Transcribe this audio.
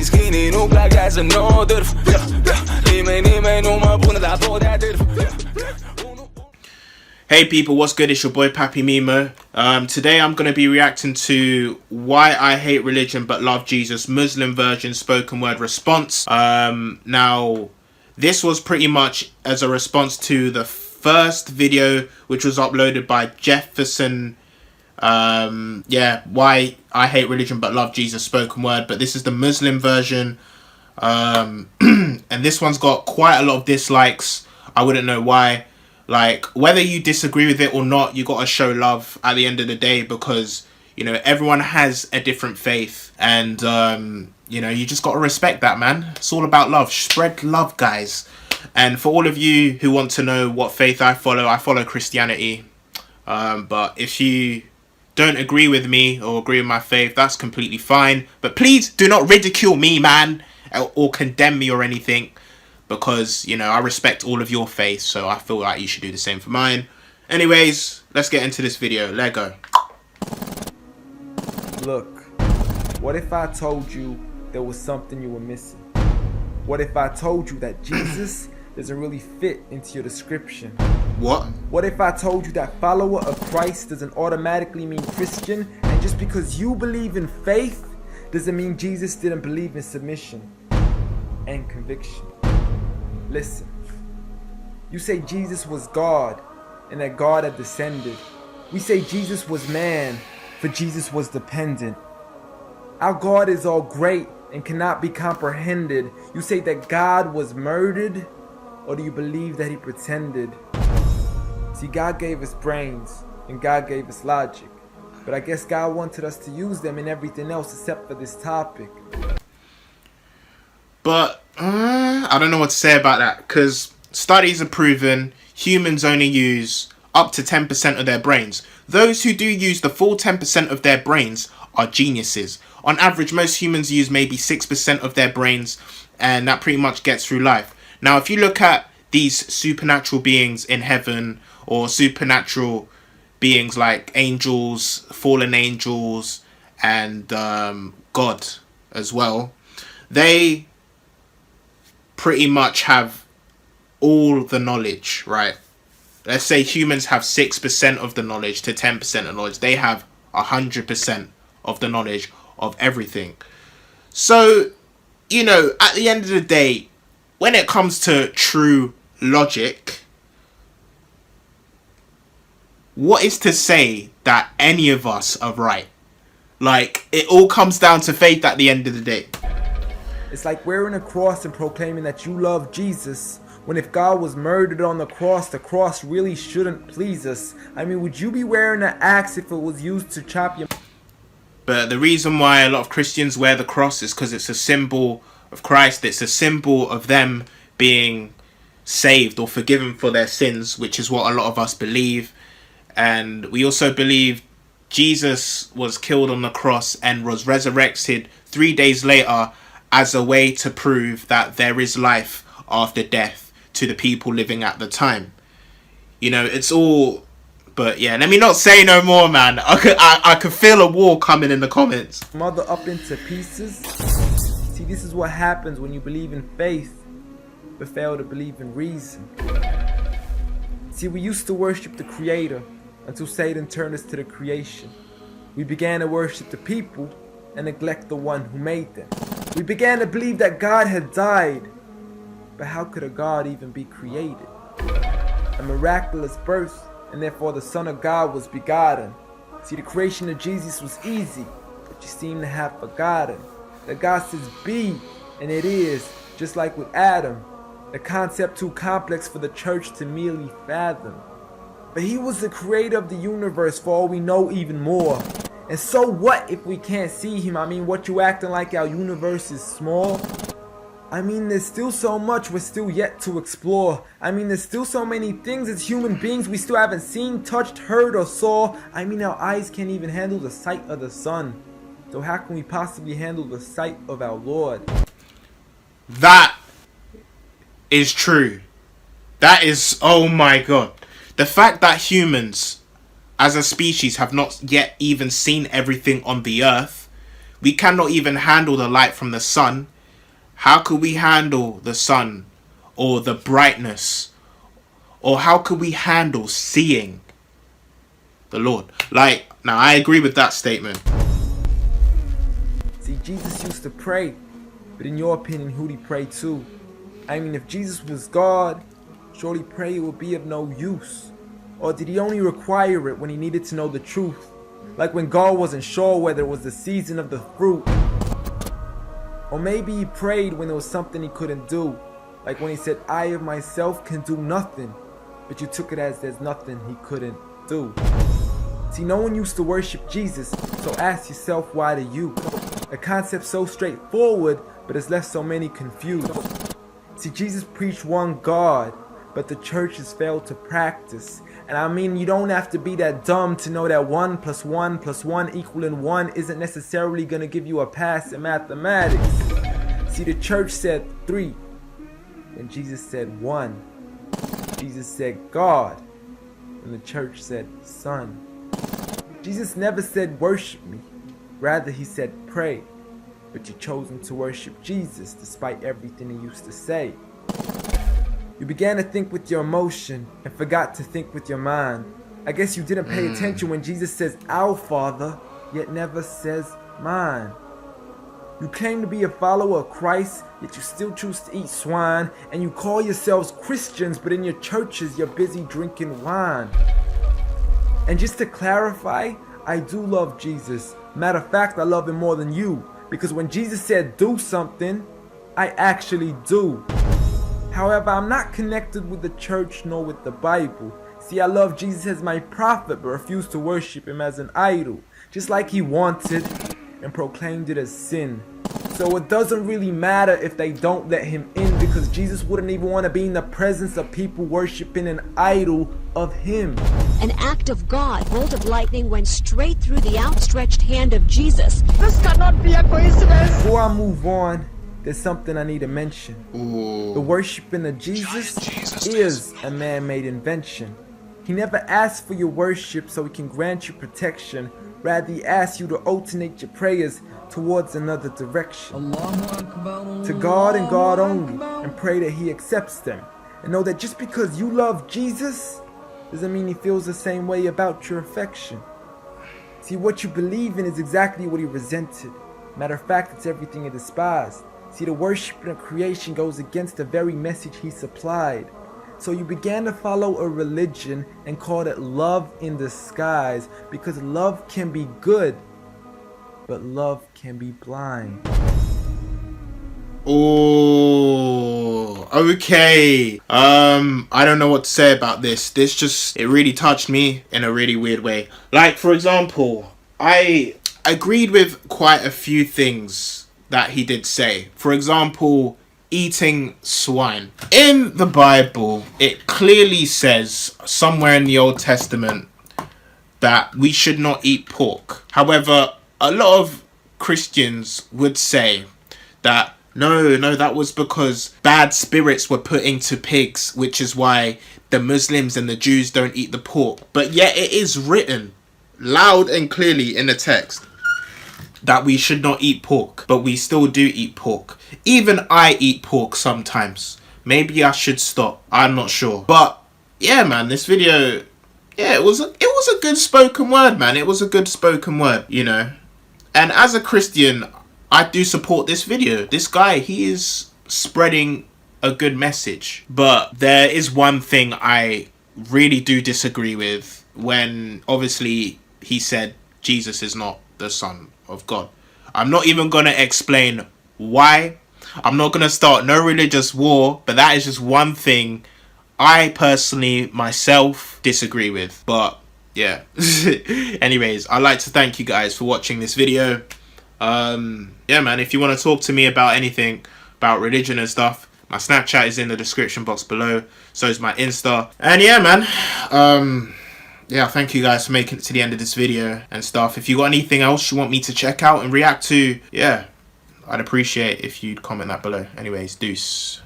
Skinny, nog like jij ze no durf. Niet mee, no maar boenen daar voor dat durf. Hey people, what's good? It's your boy Papi Mimo. Today I'm going to be reacting to Why I Hate Religion But Love Jesus Muslim version spoken word response. Now, this was pretty much as a response to the first video which was uploaded by Jefferson. Why I Hate Religion But Love Jesus spoken word. But this is the Muslim version. And this one's got quite a lot of dislikes. I wouldn't know why. Like, whether you disagree with it or not, you got to show love at the end of the day, because, you know, everyone has a different faith, and, you know, you just got to respect that, man. It's all about love. Spread love, guys. And for all of you who want to know what faith I follow Christianity. But if you don't agree with me or agree with my faith, that's completely fine. But please do not ridicule me, man, or condemn me or anything. Because, you know, I respect all of your faith, so I feel like you should do the same for mine. Anyways, let's get into this video. Let go. Look, what if I told you there was something you were missing? What if I told you that Jesus doesn't really fit into your description? What? What if I told you that follower of Christ doesn't automatically mean Christian, and just because you believe in faith doesn't mean Jesus didn't believe in submission and conviction? Listen, you say Jesus was God and that God had descended. We say Jesus was man, for Jesus was dependent. Our God is all great and cannot be comprehended. You say that God was murdered, or do you believe that he pretended? See, God gave us brains and God gave us logic, but I guess God wanted us to use them in everything else except for this topic. But I don't know what to say about that, because studies have proven humans only use up to 10% of their brains. Those who do use the full 10% of their brains are geniuses. On average, most humans use maybe 6% of their brains, and that pretty much gets through life. Now, if you look at these supernatural beings in heaven, or supernatural beings like angels, fallen angels, and God as well, they pretty much have all the knowledge, right? Let's say humans have 6% of the knowledge to 10% of knowledge. They have 100% of the knowledge of everything. So, you know, at the end of the day, when it comes to true logic, what is to say that any of us are right? Like, it all comes down to faith at the end of the day. It's like wearing a cross and proclaiming that you love Jesus, when if God was murdered on the cross really shouldn't please us. I mean, would you be wearing an axe if it was used to chop your... But the reason why a lot of Christians wear the cross is because it's a symbol of Christ. It's a symbol of them being saved or forgiven for their sins, which is what a lot of us believe. And we also believe Jesus was killed on the cross and was resurrected 3 days later as a way to prove that there is life after death to the people living at the time. You know, it's all... But yeah, let me not say no more, man. I could feel a war coming in the comments. Mother up into pieces. See, this is what happens when you believe in faith, but fail to believe in reason. See, we used to worship the Creator until Satan turned us to the creation. We began to worship the people and neglect the one who made them. We began to believe that God had died, but how could a God even be created? A miraculous birth, and therefore the Son of God was begotten. See, the creation of Jesus was easy, but you seem to have forgotten that God says be, and it is, just like with Adam, a concept too complex for the church to merely fathom. But he was the creator of the universe, for all we know, even more. And so what if we can't see him? I mean, what you acting like our universe is small? I mean, there's still so much we're still yet to explore. I mean, there's still so many things as human beings we still haven't seen, touched, heard, or saw. I mean, our eyes can't even handle the sight of the sun. So how can we possibly handle the sight of our Lord? That is true. That is, oh my God. The fact that humans as a species have not yet even seen everything on the earth, We cannot even handle the light from the sun. How could we handle the sun or the brightness? Or how could we handle seeing the Lord? Like, now I agree with that statement. See, Jesus used to pray, but in your opinion, who'd he pray to? I mean, if Jesus was God, surely prayer would be of no use. Or did he only require it when he needed to know the truth? Like when God wasn't sure whether it was the season of the fruit. Or maybe he prayed when there was something he couldn't do. Like when he said, I of myself can do nothing. But you took it as there's nothing he couldn't do. See, no one used to worship Jesus, so ask yourself, why do you? A concept so straightforward, but it's left so many confused. See, Jesus preached one God, but the church has failed to practice. And I mean, you don't have to be that dumb to know that 1 + 1 + 1 equaling 1 isn't necessarily going to give you a pass in mathematics. See, the church said 3, and Jesus said 1. Jesus said God, and the church said Son. Jesus never said worship me, rather he said pray. But you've chosen to worship Jesus despite everything he used to say. You began to think with your emotion and forgot to think with your mind. I guess you didn't pay attention when Jesus says our Father, yet never says mine. You claim to be a follower of Christ, yet you still choose to eat swine. And you call yourselves Christians, but in your churches you're busy drinking wine. And just to clarify, I do love Jesus. Matter of fact, I love him more than you. Because when Jesus said do something, I actually do. However, I'm not connected with the church nor with the Bible. See, I love Jesus as my prophet, but refuse to worship him as an idol. Just like he wanted and proclaimed it as sin. So it doesn't really matter if they don't let him in, because Jesus wouldn't even want to be in the presence of people worshiping an idol of him. An act of God, bolt of lightning went straight through the outstretched hand of Jesus. This cannot be a coincidence. Before I move on, there's something I need to mention. Ooh. The worshiping of Jesus is a man-made invention. He never asked for your worship so he can grant you protection. Rather, he asks you to alternate your prayers towards another direction. To God and God only, and pray that he accepts them. And know that just because you love Jesus, doesn't mean he feels the same way about your affection. See, what you believe in is exactly what he resented. Matter of fact, it's everything he despised. See, the worship of creation goes against the very message he supplied. So you began to follow a religion and called it love in disguise, because love can be good, but love can be blind. Oh, okay. I don't know what to say about this. This just, it really touched me in a really weird way. Like, for example, I agreed with quite a few things that he did say. For example, eating swine. In the Bible, it clearly says somewhere in the Old Testament that we should not eat pork. However, a lot of Christians would say that no, that was because bad spirits were put into pigs, which is why the Muslims and the Jews don't eat the pork. But yet it is written loud and clearly in the text that we should not eat pork, but we still do eat pork. Even I eat pork sometimes. Maybe I should stop. I'm not sure. But yeah, man, this video, yeah, it was a good spoken word, man. It was a good spoken word, you know. And as a Christian, I do support this video. This guy, he is spreading a good message. But there is one thing I really do disagree with, when obviously he said Jesus is not the Son of God. I'm not even going to explain why. I'm not going to start no religious war, but that is just one thing I personally myself disagree with. But yeah. Anyways, I'd like to thank you guys for watching this video. Yeah, man, if you want to talk to me about anything about religion and stuff, my Snapchat is in the description box below. So is my Insta. And yeah, man, yeah, thank you guys for making it to the end of this video and stuff. If you got anything else you want me to check out and react to, yeah, I'd appreciate if you'd comment that below. Anyways, deuce.